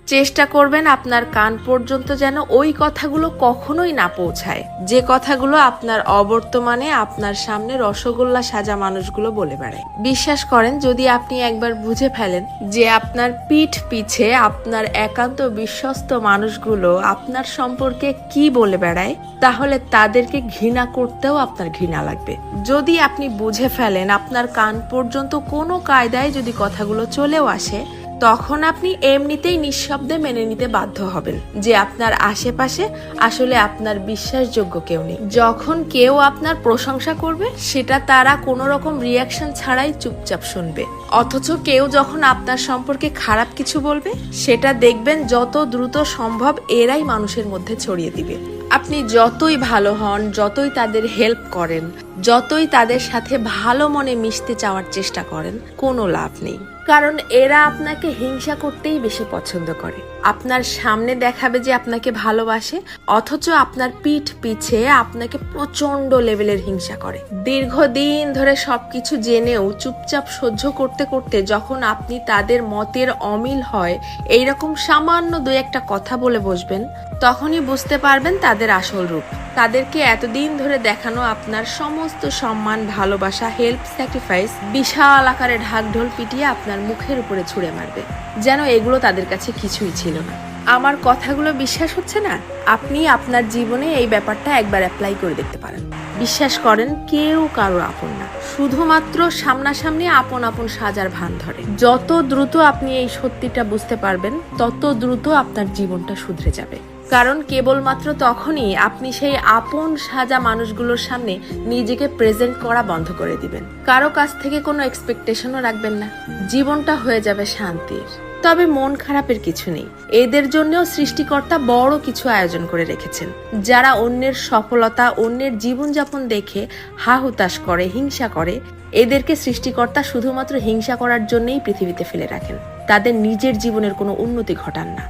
চেষ্টা করবেন আপনার কান পর্যন্ত যেন ওই কথাগুলো কখনোই না পৌঁছায়, যে কথাগুলো আপনার অবর্তমানে আপনার সামনে রসগোল্লা সাজা মানুষগুলো বলে বেড়ায়। বিশ্বাস করেন, যদি আপনি একবার বুঝে ফেলেন যে আপনার পিঠ পিছে আপনার একান্ত বিশ্বস্ত মানুষগুলো আপনার সম্পর্কে কি বলে বেড়ায়, তাহলে তাদেরকে ঘৃণা করতেও আপনার ঘৃণা লাগবে। যদি আপনি বুঝে ফেলেন আপনার কান পর্যন্ত কোনো কায়দায় যদি কথাগুলো চলেও আসে, তখন আপনি এমনিতেই নিঃশব্দে মেনে নিতে বাধ্য হবেন যে আপনার আশেপাশে আসলে আপনার বিশ্বাসযোগ্য কেউ নেই। যখন কেউ আপনার প্রশংসা করবে, সেটা তারা কোনো রকম রিয়াকশন ছাড়াই চুপচাপ শুনবে। অথচ কেউ যখন আপনার সম্পর্কে খারাপ কিছু বলবে, সেটা দেখবেন যত দ্রুত সম্ভব এরাই মানুষের মধ্যে ছড়িয়ে দিবে। আপনি যতই ভালো হন, যতই তাদের হেল্প করেন, যতই তাদের সাথে ভালো মনে মিশতে চাওয়ার চেষ্টা করেন, কোনো লাভ নেই। কারণ এরা আপনাকে হিংসা করতেই বেশি পছন্দ করে। আপনার সামনে দেখাবে যে আপনাকে ভালোবাসে, অথচ আপনার পিঠ পিছে আপনাকে প্রচন্ড লেভেলের হিংসা করে। দীর্ঘদিন ধরে সবকিছু জেনেও চুপচাপ সহ্য করতে করতে যখন আপনি তাদের মতের অমিল হয় এইরকম সামান্য দুই একটা কথা বলে বসবেন, তখনই বুঝতে পারবেন তাদের আসল রূপ। তাদেরকে এতদিন ধরে দেখানো আপনার সমস্ত সম্মান, ভালোবাসা, হেল্প, স্যাক্রিফাইস বিশাল আকারে ঢাকঢোল পিটিয়ে আপনার মুখের উপরে ছুঁড়ে মারবে, যেন এগুলো তাদের কাছে কিছুই ছিল না। আমার কথাগুলো বিশ্বাস হচ্ছে না? আপনি আপনার জীবনে এই ব্যাপারটা একবার অ্যাপ্লাই করে দেখতে পারেন। বিশ্বাস করেন, কেউ কারো আপন না, শুধুমাত্র সামনাসামনি আপন আপন সাজার ভান ধরে। যত দ্রুত আপনি এই সত্যিটা বুঝতে পারবেন, তত দ্রুত আপনার জীবনটা শুধরে যাবে। কারণ কেবলমাত্র তখনই আপনি সেই আপন সাজা মানুষগুলোর সামনে নিজেকে প্রেজেন্ট করা বন্ধ করে দিবেন। কারো কাছ থেকে কোনো এক্সপেকটেশনও রাখবেন না। জীবনটা হয়ে যাবে শান্তির। তবে মন খারাপের কিছু নেই। এদের জন্যও সৃষ্টিকর্তা বড় কিছু আয়োজন করে রেখেছেন। যারা অন্যের সফলতা, অন্যের জীবনযাপন দেখে হা হুতাশ করে, হিংসা করে, এদেরকে সৃষ্টিকর্তা শুধুমাত্র হিংসা করার জন্যই পৃথিবীতে ফেলে রাখেন। তাদের নিজের জীবনের কোনো উন্নতি ঘটান না।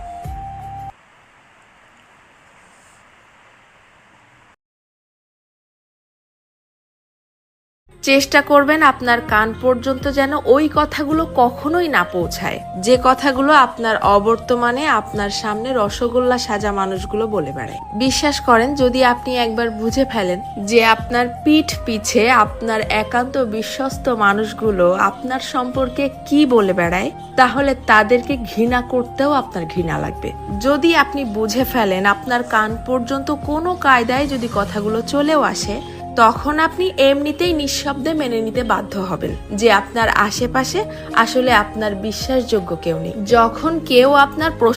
চেষ্টা করবেন আপনার কান পর্যন্ত যেন ওই কথাগুলো কখনোই না পৌঁছায়, যে কথাগুলো আপনার অবর্তমানে আপনার সামনে রসগোল্লা সাজা মানুষগুলো বলে বেড়ায়। বিশ্বাস করেন, যদি আপনি একবার বুঝে ফেলেন যে আপনার পিঠ পিছে আপনার একান্ত বিশ্বস্ত মানুষগুলো আপনার সম্পর্কে কি বলে বেড়ায়, তাহলে তাদেরকে ঘৃণা করতেও আপনার ঘৃণা লাগবে। যদি আপনি বুঝে ফেলেন আপনার কান পর্যন্ত কোনো কায়দায় যদি কথাগুলো চলেও আসে, তখন আপনি এমনিতেই নিঃশব্দে মেনে নিতে বাধ্য হবেন যে আপনার আশেপাশে আসলে আপনার বিশ্বাসযোগ্য কেউ নেই। যখন কেউ আপনার